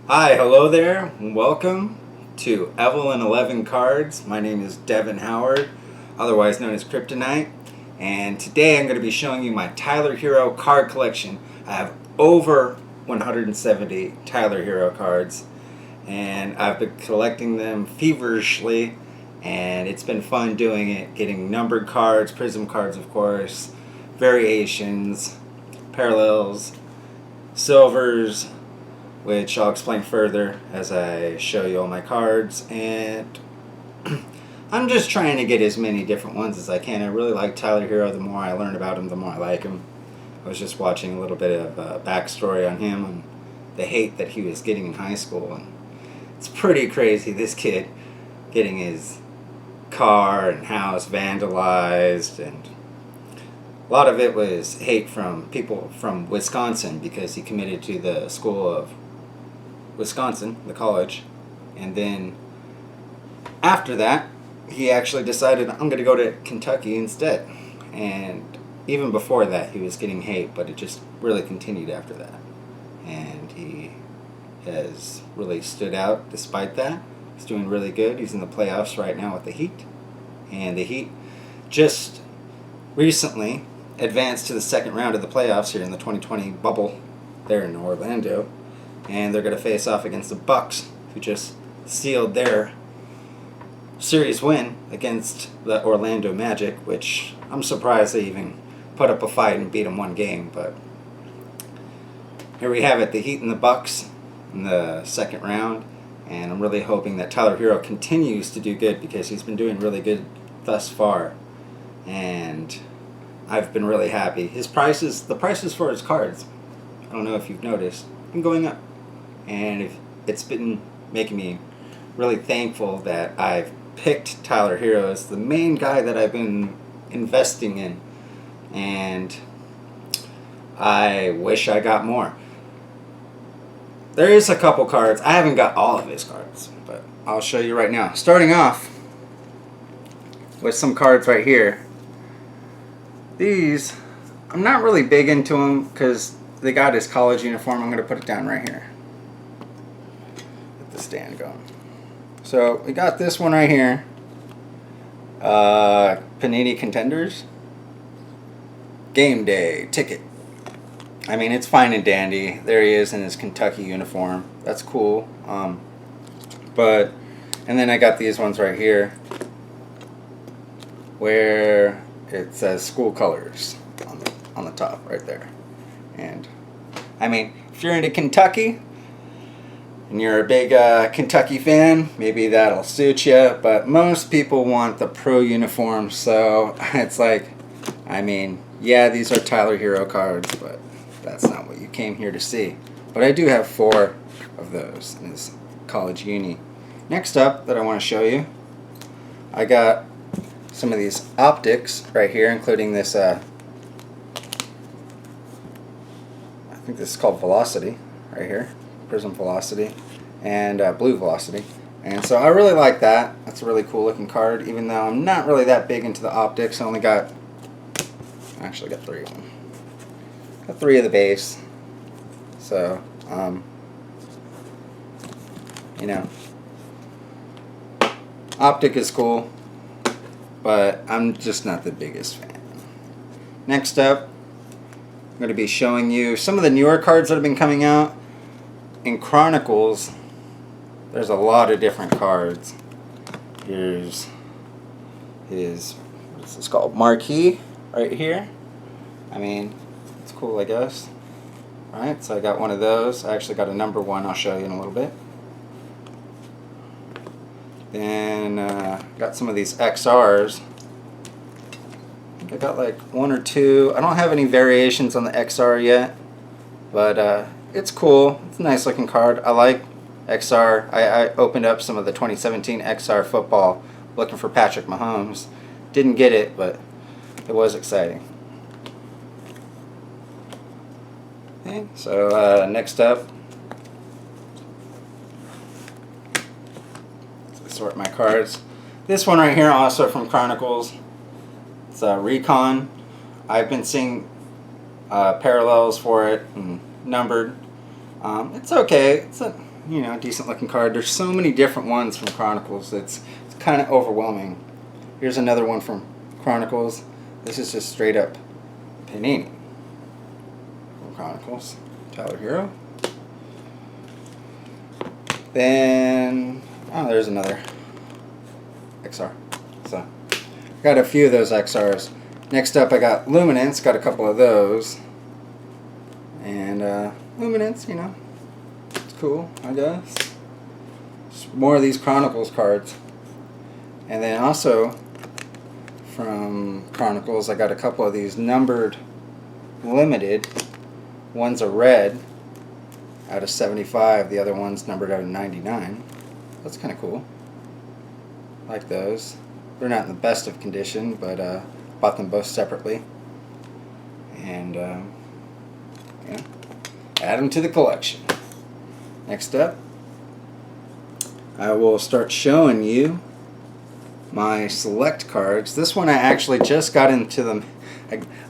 Hi, hello there, and welcome to Evelyn 11 Cards. My name is Devin Howard, otherwise known as Kryptonite, and today I'm going to be showing you my Tyler Herro card collection. I have over 170 Tyler Herro cards, and I've been collecting them feverishly, and it's been fun doing it, getting numbered cards, Prizm cards of course, variations, parallels, silvers, which I'll explain further as I show you all my cards. And I'm just trying to get as many different ones as I can. I really like Tyler Herro. The more I learn about him, the more I like him. I was just watching a little bit of backstory on him and the hate that he was getting in high school. And it's pretty crazy, this kid getting his car and house vandalized, and a lot of it was hate from people from Wisconsin because he committed to the school of Wisconsin, the college, and then after that he actually decided, I'm going to go to Kentucky instead. And even before that he was getting hate, but it just really continued after that, and he has really stood out despite that. He's doing really good. He's in the playoffs right now with the Heat, and the Heat just recently advanced to the second round of the playoffs here in the 2020 bubble there in Orlando, and they're going to face off against the Bucks, who just sealed their series win against the Orlando Magic, which I'm surprised they even put up a fight and beat them one game. But here we have it, the Heat and the Bucks in the second round, and I'm really hoping that Tyler Herro continues to do good because he's been doing really good thus far, and I've been really happy. The prices for his cards, I don't know if you've noticed, been going up, and it's been making me really thankful that I've picked Tyler Herro as the main guy that I've been investing in, and I wish I got more. There is a couple cards. I haven't got all of his cards, but I'll show you right now. Starting off with some cards right here. These, I'm not really big into them because they got his college uniform. I'm going to put it down right here. Get the stand going. So we got this one right here. Panini Contenders. Game Day Ticket. I mean, it's fine and dandy. There he is in his Kentucky uniform. That's cool. And then I got these ones right here where it says school colors on the top right there. And I mean, if you're into Kentucky and you're a big Kentucky fan, maybe that'll suit you, but most people want the pro uniform, so it's like, I mean, yeah, these are Tyler Herro cards, but that's not what you came here to see. But I do have 4 of those in his college uni. Next up that I want to show you, I got some of these optics right here, including this, I think this is called Velocity right here, Prizm Velocity, and Blue Velocity. And so I really like that. That's a really cool looking card, even though I'm not really that big into the optics. I actually got 3 of them. Got 3 of the base. So, you know, optic is cool, but I'm just not the biggest fan. Next up, I'm going to be showing you some of the newer cards that have been coming out. In Chronicles, there's a lot of different cards. Here's his, what's this called? Marquee right here. I mean, it's cool, I guess. Alright, so I got one of those. I actually got a number 1. I'll show you in a little bit. Then got some of these XRs. I think I got like 1 or 2. I don't have any variations on the XR yet, but it's cool. It's a nice looking card. I like XR. I opened up some of the 2017 XR football looking for Patrick Mahomes. Didn't get it, but it was exciting. Okay, so next up, let's sort my cards. This one right here, also from Chronicles. It's a Recon. I've been seeing parallels for it and numbered. It's okay. you know, decent looking card. There's so many different ones from Chronicles. It's kind of overwhelming. Here's another one from Chronicles. This is just straight up Panini from Chronicles. Tyler Herro. Then, oh, there's another XR. So, got a few of those XRs. Next up, I got Luminance. Got a couple of those. And Luminance, you know, it's cool, I guess. Just more of these Chronicles cards. And then also from Chronicles, I got a couple of these numbered limited. One's a red out of 75, the other one's numbered out of 99. That's kind of cool. I like those. They're not in the best of condition, but bought them both separately. And yeah, add them to the collection. Next up, I will start showing you my select cards. This one I actually just got into them.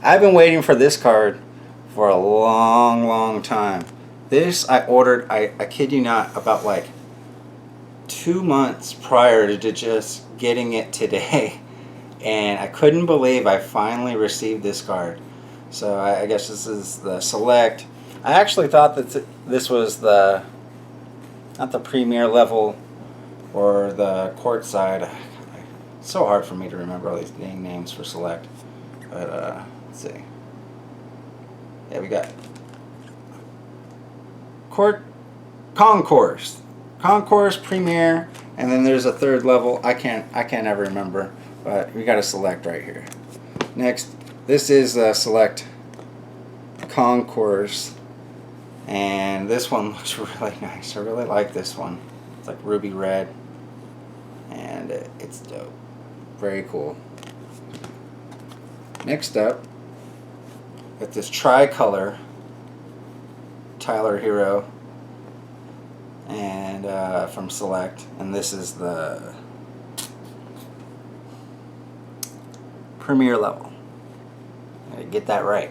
I've been waiting for this card for a long time. This I ordered, I kid you not, about like 2 months prior to just getting it today. And I couldn't believe I finally received this card. So I guess this is the select. I actually thought that this was the, not the premier level or the court side. It's so hard for me to remember all these dang names for select. But let's see. Yeah, we got Concourse, Premier, and then there's a third level. I can't ever remember, but we got a select right here. Next, this is a select Concourse, and this one looks really nice. I really like this one. It's like ruby red, and it's dope. Very cool. Next up, got this tricolor Tyler Herro, and from Select, and this is the premier level. Get that right.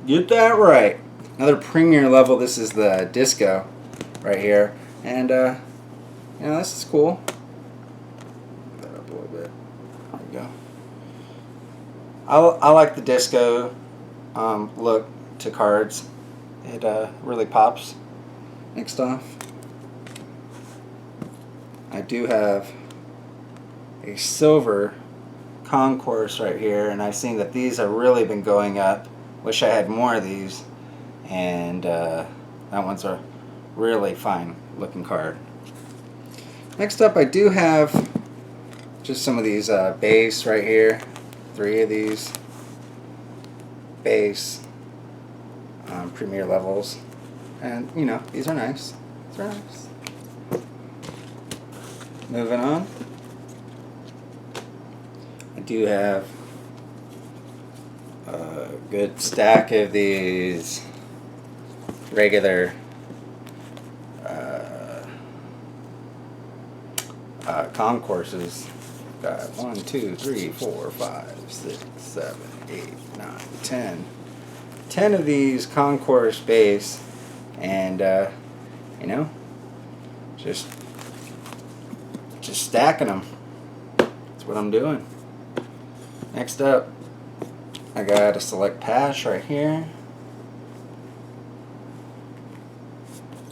Get that right. Another premier level. This is the Disco right here, and you know, this is cool. Put that up a little bit. There we go. I like the Disco look to cards. It really pops. Next off, I do have a silver Concourse right here, and I've seen that these have really been going up. Wish I had more of these, and that one's a really fine looking card. Next up, I do have just some of these base right here. 3 of these base premier levels, and you know, these are nice. These are nice. Moving on, I do have a good stack of these regular Concourses. Got 1, 2, 3, 4, 5, 6, 7, 8, 9, 10. 10 of these Concourse base, and you know, just stacking them. That's what I'm doing. Next up, I got a Select Patch right here.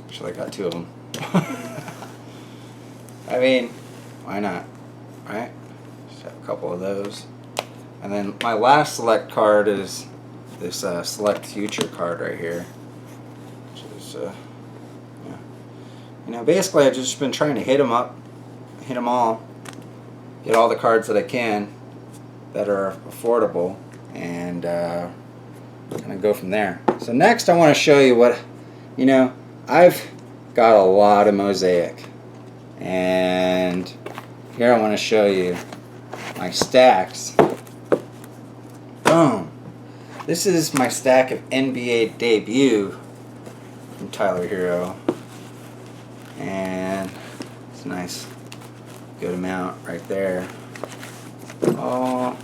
Actually, I got 2 of them. I mean, why not, right? Just have a couple of those. And then my last Select card is this Select Future card right here, which is, yeah. You know, basically I've just been trying to hit them all, get all the cards that I can that are affordable, and kind of go from there. So next I want to show you what, you know, I've got a lot of Mosaic, and here I want to show you my stacks. Boom. This is my stack of NBA debut from Tyler Herro, and it's a nice, good amount right there. All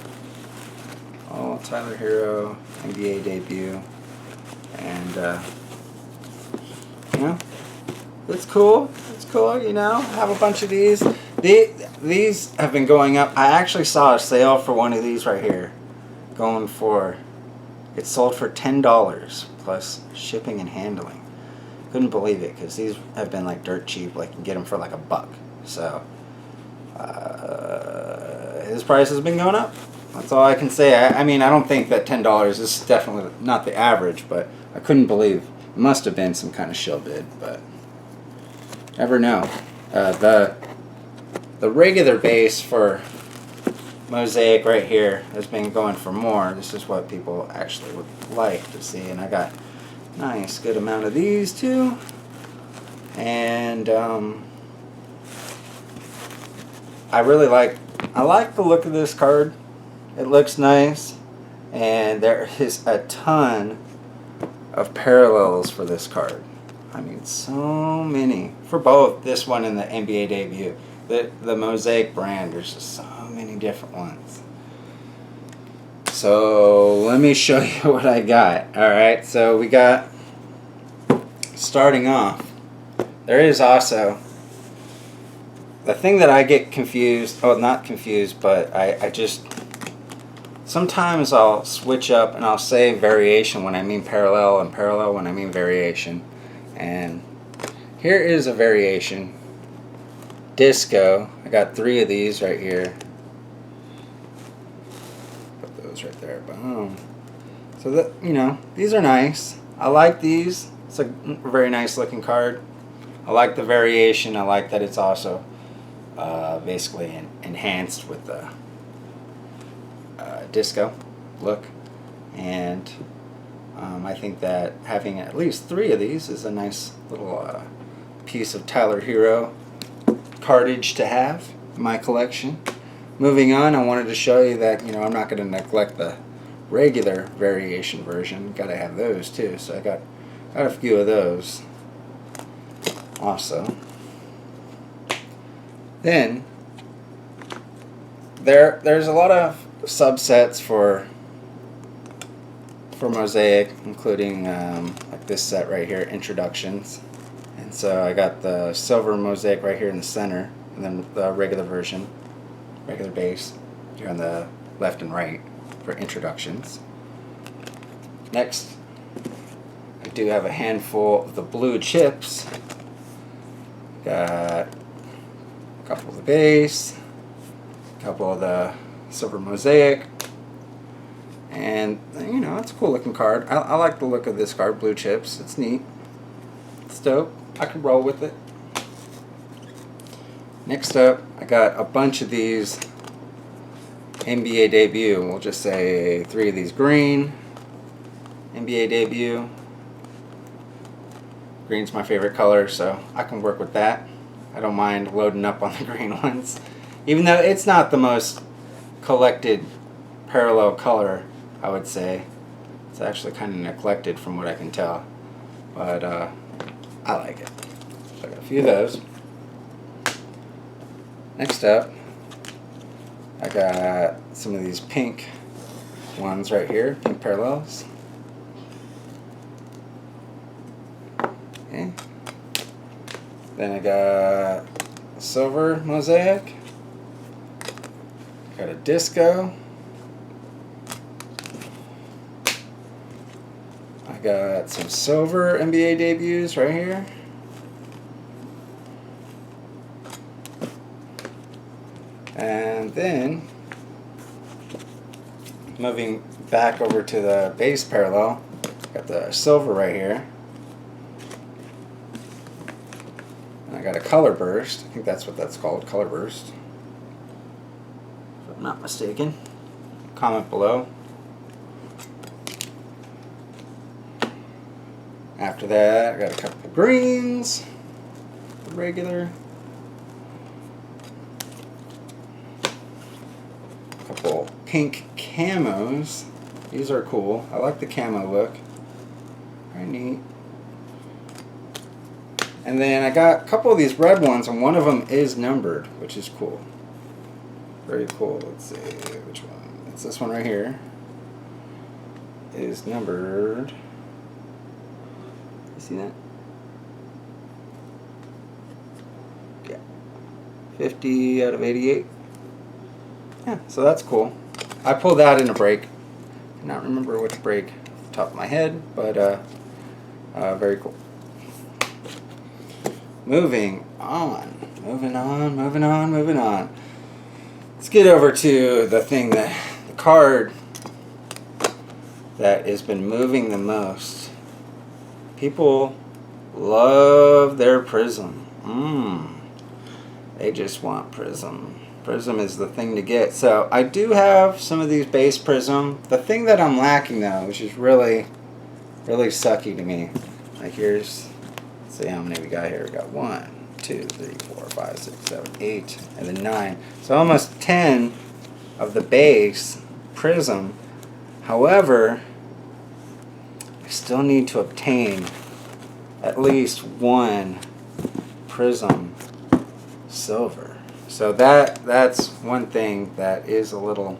Tyler Herro NBA debut, and you know, it's cool. cool, you know, have a bunch of these. These have been going up. I actually saw a sale for one of these right here. Going for, it sold for $10 plus shipping and handling. Couldn't believe it because these have been like dirt cheap. Like you can get them for like $1. So his price has been going up. That's all I can say. I mean, I don't think that $10 is definitely not the average, but I couldn't believe. It must have been some kind of shill bid, but never know. The regular base for Mosaic right here has been going for more. This is what people actually would like to see, and I got a nice good amount of these too. And I like the look of this card. It looks nice, and there is a ton of parallels for this card. I mean, so many for both this one and the NBA debut. The Mosaic brand, there's just so many different ones. So let me show you what I got. Alright, so we got, starting off, there is also the thing that I get confused, oh, not confused, but I just, sometimes I'll switch up and I'll say variation when I mean parallel and parallel when I mean variation. And here is a variation. Disco. I got 3 of these right here. Put those right there. Boom. So that, you know, these are nice. I like these. It's a very nice looking card. I like the variation. I like that it's also basically enhanced with the disco look. And I think that having at least 3 of these is a nice little piece of Tyler Herro cardage to have in my collection. Moving on, I wanted to show you that, you know, I'm not going to neglect the regular variation version. Got to have those too. So I got a few of those also. Then there's a lot of subsets for Mosaic, including like this set right here, introductions. And so I got the silver Mosaic right here in the center, and then the regular version, regular base, here on the left and right for introductions. Next, I do have a handful of the blue chips. Got a couple of the base, a couple of the silver Mosaic, and you know, it's a cool looking card. I like the look of this card, blue chips. It's neat. It's dope. I can roll with it. Next up, I got a bunch of these NBA debut. We'll just say 3 of these green NBA debut. Green's my favorite color, so I can work with that. I don't mind loading up on the green ones. Even though it's not the most collected parallel color, I would say. It's actually kind of neglected from what I can tell. But I like it. So I got a few of those. Next up, I got some of these pink ones right here, pink parallels. Okay. Then I got silver Mosaic. Got a disco. I got some silver NBA debuts right here. And then, moving back over to the base parallel, got the silver right here. And I got a color burst. I think that's what that's called, color burst. If I'm not mistaken. Comment below. After that, I got a couple of greens, regular. Couple pink camos. These are cool. I like the camo look. Very neat. And then I got a couple of these red ones, and one of them is numbered, which is cool. Very cool. Let's see which one. It's this one right here. It is numbered. You see that? 50 out of 88. Yeah, so that's cool. I pulled that in a break. Cannot remember which break off the top of my head, but very cool. Moving on. Let's get over to the the card that has been moving the most. People love their Prizm. They just want Prizm. Prizm is the thing to get. So I do have some of these base Prizm. The thing that I'm lacking though, which is really sucky to me. Like let's see how many we got here. We got 1, 2, 3, 4, 5, 6, 7, 8, and then 9. So almost 10 of the base Prizm. However, I still need to obtain at least one Prizm silver. So that's one thing that is a little,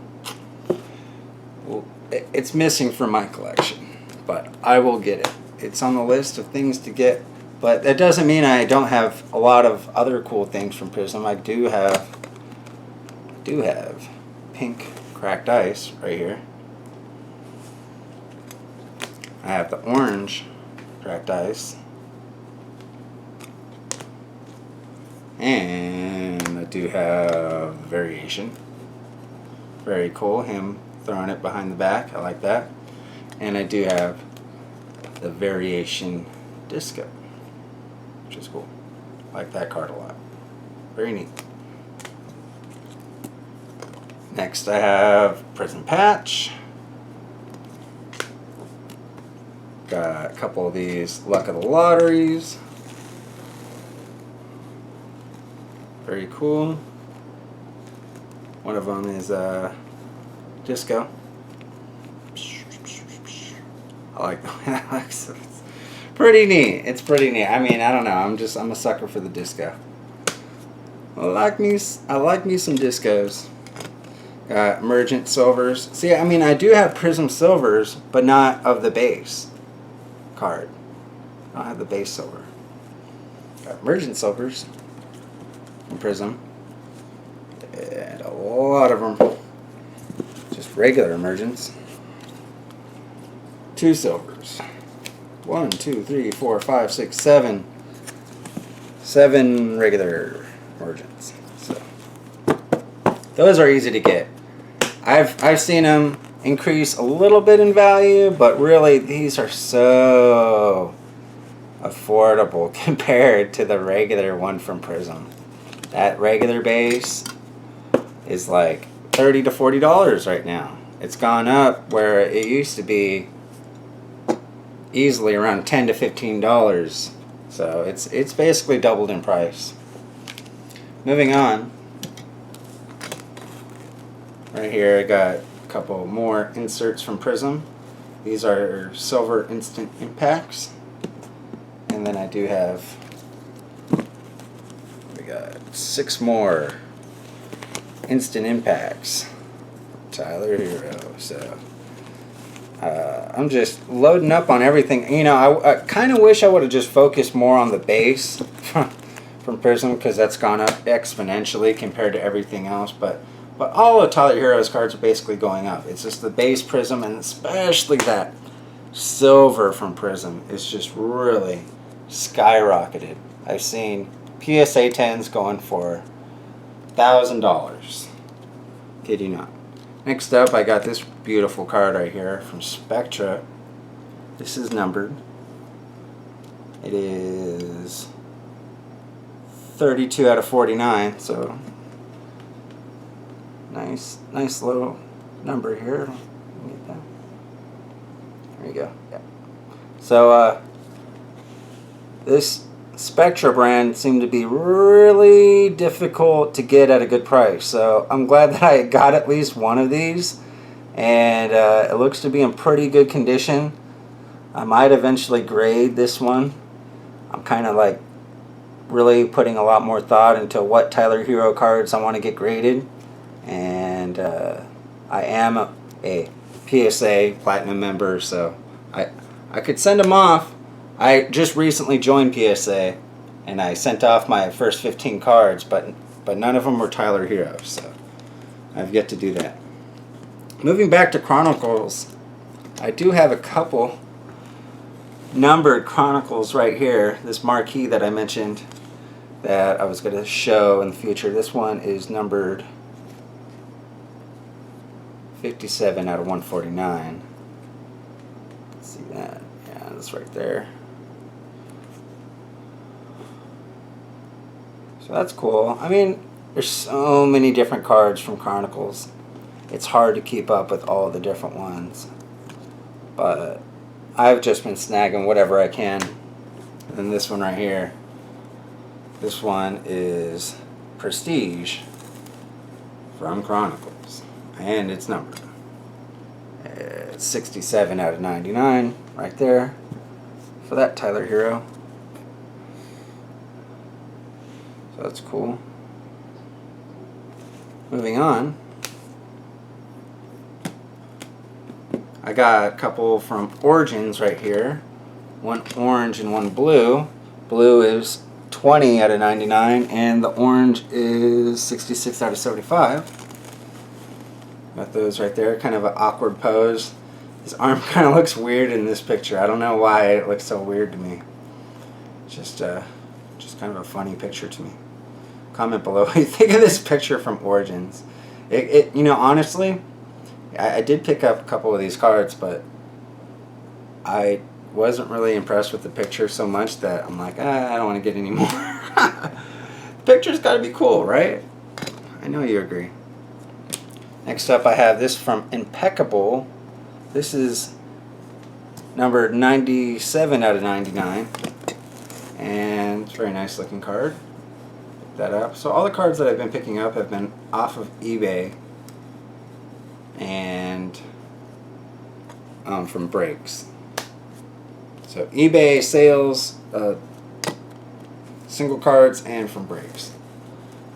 it's missing from my collection, but I will get it. It's on the list of things to get, but that doesn't mean I don't have a lot of other cool things from Prizm. I do have pink cracked ice right here. I have the orange cracked ice. And I do have variation. Very cool. Him throwing it behind the back. I like that. And I do have the variation disco, which is cool. I like that card a lot. Very neat. Next I have Prizm Patch. Got a couple of these Luck of the Lotteries. Very cool. One of them is disco. I like the way that looks. It's pretty neat. It's pretty neat. I mean, I don't know. I'm a sucker for the disco. I like me some discos. Got Emergent Silvers. See, I mean, I do have Prizm Silvers, but not of the base card. I don't have the base silver. Got Emergent Silvers from Prizm, and a lot of them just regular emergents. 2 silvers. 1, 2, 3, 4, 5, 6, 7. 7 regular emergents. So those are easy to get. I've seen them increase a little bit in value, but really these are so affordable compared to the regular one from Prizm. That regular base is like $30 to $40 right now. It's gone up where it used to be easily around $10 to $15. So it's basically doubled in price. Moving on. Right here I got a couple more inserts from Prizm. These are silver instant impacts. And then I do have, we got 6 more instant impacts. Tyler Herro. So I'm just loading up on everything. You know, I kind of wish I would have just focused more on the base from Prizm, because that's gone up exponentially compared to everything else. But all of Tyler Herro's cards are basically going up. It's just the base Prizm, and especially that silver from Prizm is just really skyrocketed. I've seen PSA 10s going for $1,000. Kid you not. Next up, I got this beautiful card right here from Spectra. This is numbered. It is 32 out of 49, so nice little number here. There you go. Yeah. So this Spectra brand seemed to be really difficult to get at a good price. So I'm glad that I got at least one of these, and it looks to be in pretty good condition. I might eventually grade this one. I'm kind of like really putting a lot more thought into what Tyler Herro cards I want to get graded, and I am a PSA Platinum member, so I could send them off. I just recently joined PSA, and I sent off my first 15 cards, but but none of them were Tyler Herro, so I've yet to do that. Moving back to Chronicles, I do have a couple numbered Chronicles right here. This marquee that I mentioned that I was going to show in the future. This one is numbered 57 out of 149. See that? Yeah, that's right there. So that's cool. I mean, there's so many different cards from Chronicles. It's hard to keep up with all the different ones. But I've just been snagging whatever I can. And then this one right here. This one is Prestige from Chronicles. And it's numbered. It's 67 out of 99 right there for that Tyler Herro. So that's cool. Moving on. I got a couple from Origins right here. One orange and one blue. Blue is 20 out of 99 and the orange is 66 out of 75. Got those right there. Kind of an awkward pose. His arm kind of looks weird in this picture. I don't know why it looks so weird to me. It's just kind of a funny picture to me. Comment below what you think of this picture from Origins. You know, honestly, I did pick up a couple of these cards, but I wasn't really impressed with the picture so much that I'm like, I don't want to get any more. The picture's got to be cool, right? I know you agree. Next up, I have this from Impeccable. This is numbered 97 out of 99. And it's a very nice looking card. Pick that up. So all the cards that I've been picking up have been off of eBay and from breaks. So eBay sales, single cards, and from breaks.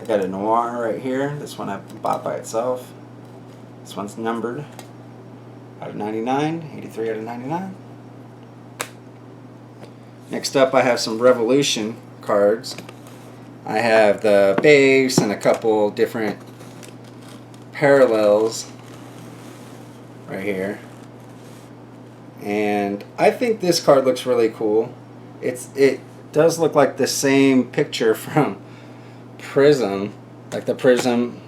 I got a Noir right here. This one I bought by itself. This one's numbered out of 99, 83 out of 99. Next up, I have some Revolution cards. I have the base and a couple different parallels right here. And I think this card looks really cool. It does look like the same picture from Prizm, like the Prizm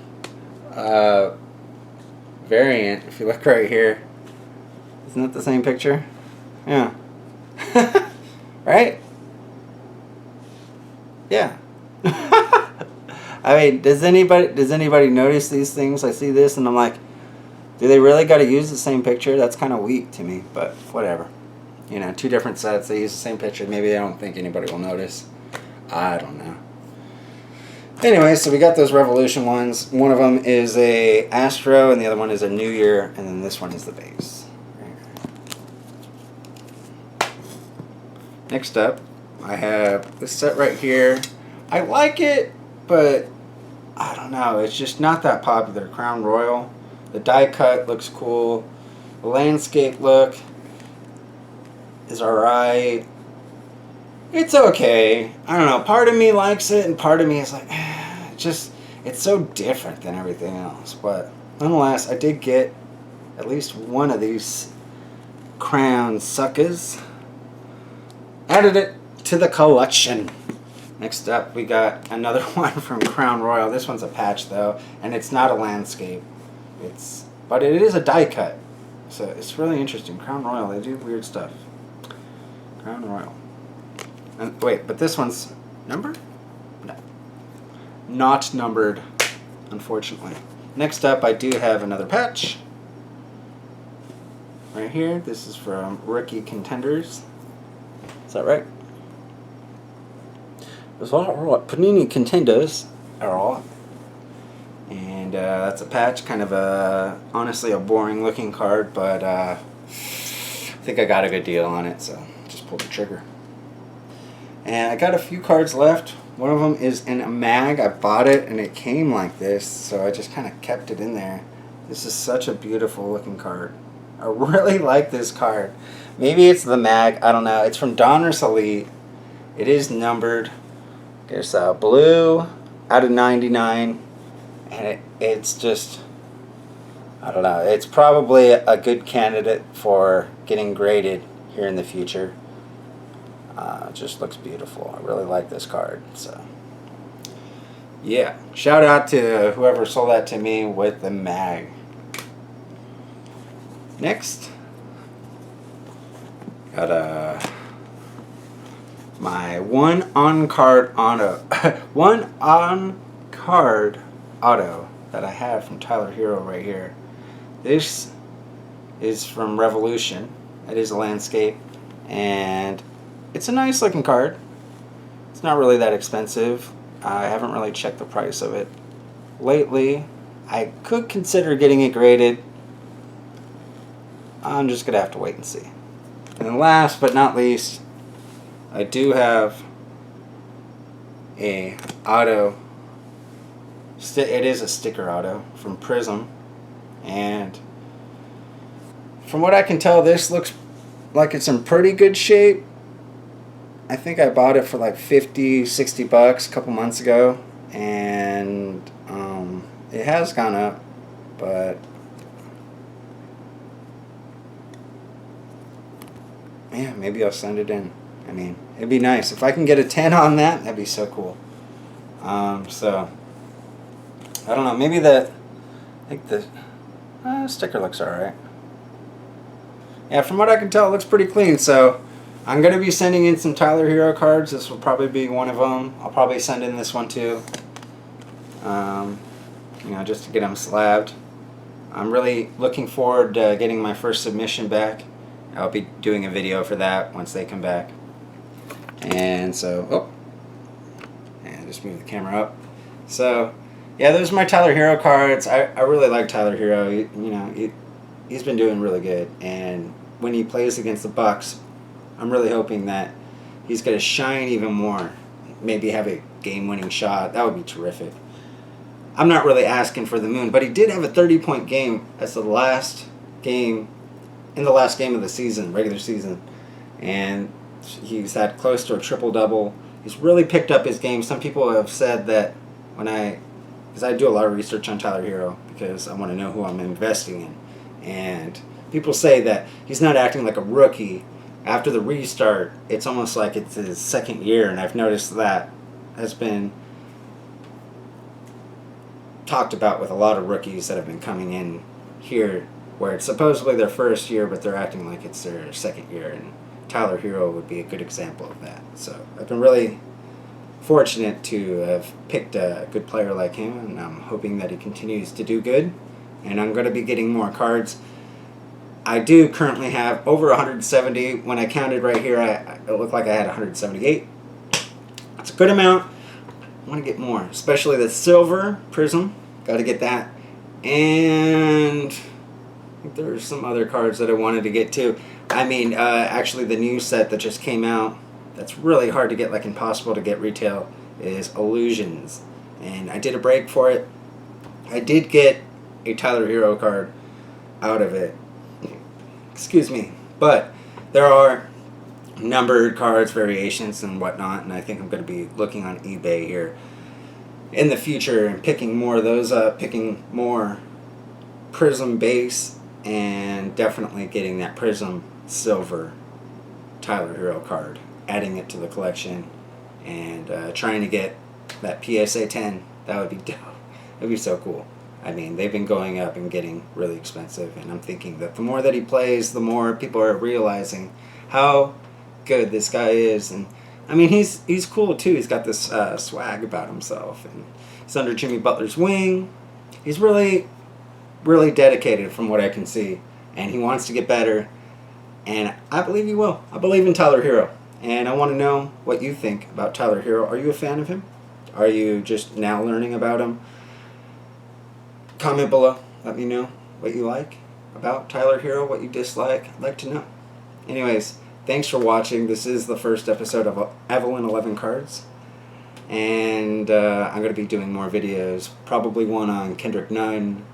variant. If you look right here, isn't that the same picture? Yeah. Right? Yeah. I mean, does anybody notice these things? I see this and I'm like, do they really got to use the same picture? That's kind of weak to me, but whatever. You know, two different sets, they use the same picture. Maybe they don't think anybody will notice. I don't know. Anyway, so we got those Revolution ones. One of them is a Astro and the other one is a New Year, and then this one is the base. Next up, I have this set right here. I like it, but I don't know. It's just not that popular. Crown Royal. The die cut looks cool. The landscape look is alright. It's okay. I don't know. Part of me likes it, and part of me is like, it's so different than everything else. But nonetheless, I did get at least one of these crown suckers. Added it to the collection. Next up, we got another one from Crown Royal. This one's a patch though, and it's not a landscape. But it is a die cut, so it's really interesting. Crown Royal, they do weird stuff. Crown Royal. And wait, but this one's numbered? No, not numbered, unfortunately. Next up, I do have another patch right here. This is from Rookie Contenders. Is that right? It's all right. Panini Contenders are all. And that's a patch, kind of honestly a boring looking card, but I think I got a good deal on it, so just pulled the trigger. And I got a few cards left. One of them is in a mag. I bought it and it came like this, so I just kind of kept it in there. This is such a beautiful looking card. I really like this card. Maybe it's the mag, I don't know. It's from Donruss Elite. It is numbered. There's blue, out of 99, and it's just, I don't know, it's probably a good candidate for getting graded here in the future. It just looks beautiful. I really like this card. So yeah, shout out to whoever sold that to me with the mag. Next, got my one on card auto that I have from Tyler Herro right here. This is from Revolution. It is a landscape, and it's a nice looking card. It's not really that expensive. I haven't really checked the price of it lately. I could consider getting it graded. I'm just gonna have to wait and see. And last but not least, I do have a auto. It is a sticker auto from Prizm, and from what I can tell, this looks like it's in pretty good shape. I think I bought it for like 50, 60 bucks a couple months ago, and it has gone up, but yeah, maybe I'll send it in. I mean, it'd be nice if I can get a 10 on that. That'd be so cool. So I don't know. Maybe I think the sticker looks alright. Yeah, from what I can tell, it looks pretty clean. So I'm going to be sending in some Tyler Herro cards. This will probably be one of them. I'll probably send in this one too. You know, just to get them slabbed. I'm really looking forward to getting my first submission back. I'll be doing a video for that once they come back. And so, and just move the camera up. So, yeah, those are my Tyler Herro cards. I really like Tyler Herro. You know, he's been doing really good. And when he plays against the Bucks, I'm really hoping that he's going to shine even more. Maybe have a game-winning shot. That would be terrific. I'm not really asking for the moon, but he did have a 30-point game as the last game, in the last game of the season, regular season. And he's had close to a triple-double. He's really picked up his game. Some people have said that because I do a lot of research on Tyler Herro because I want to know who I'm investing in. And people say that he's not acting like a rookie. After the restart, it's almost like it's his second year, and I've noticed that has been talked about with a lot of rookies that have been coming in here, where it's supposedly their first year, but they're acting like it's their second year, and Tyler Herro would be a good example of that. So I've been really fortunate to have picked a good player like him, and I'm hoping that he continues to do good, and I'm going to be getting more cards. I do currently have over 170. When I counted right here, it looked like I had 178. That's a good amount. I want to get more, especially the silver Prizm. Got to get that. And I think there's some other cards that I wanted to get too. I mean, actually the new set that just came out, that's really hard to get, like impossible to get retail, is Illusions. And I did a break for it. I did get a Tyler Herro card out of it. Excuse me. But there are numbered cards, variations, and whatnot, and I think I'm going to be looking on eBay here in the future and picking more of those up, picking more Prizm base, and definitely getting that Prizm silver Tyler Herro card, adding it to the collection, and trying to get that PSA 10. That would be dope. It would be so cool. I mean, they've been going up and getting really expensive, and I'm thinking that the more that he plays, the more people are realizing how good this guy is. And I mean, he's cool too. He's got this swag about himself, and he's under Jimmy Butler's wing. He's really dedicated from what I can see, and he wants to get better, and I believe he will. I believe in Tyler Herro, and I want to know what you think about Tyler Herro. Are you a fan of him? Are you just now learning about him? Comment below. Let me know what you like about Tyler Herro, what you dislike. I'd like to know. Anyways, thanks for watching. This is the first episode of Evelyn 11 Cards. And I'm going to be doing more videos. Probably one on Kendrick Nunn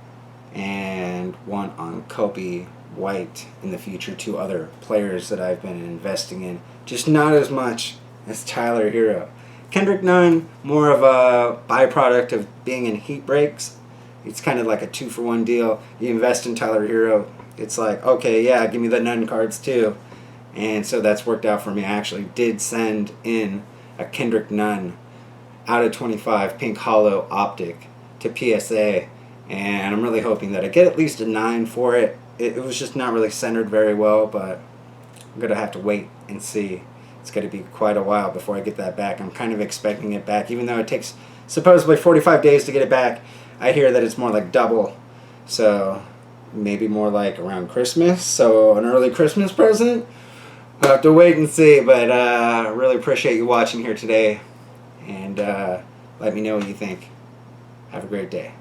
and one on Kobe White in the future. 2 other players that I've been investing in. Just not as much as Tyler Herro. Kendrick Nunn, more of a byproduct of being in heat breaks. It's kind of like a 2-for-1 deal. You invest in Tyler Herro, it's like, okay, yeah, give me the Nunn cards too. And so that's worked out for me. I actually did send in a Kendrick Nunn out of 25 pink hollow optic to PSA, and I'm really hoping that I get at least a 9 for it. It was just not really centered very well, but I'm going to have to wait and see. It's going to be quite a while before I get that back. I'm kind of expecting it back, even though it takes supposedly 45 days to get it back. I hear that it's more like double, so maybe more like around Christmas, so an early Christmas present. I'll have to wait and see, but I really appreciate you watching here today, and let me know what you think. Have a great day.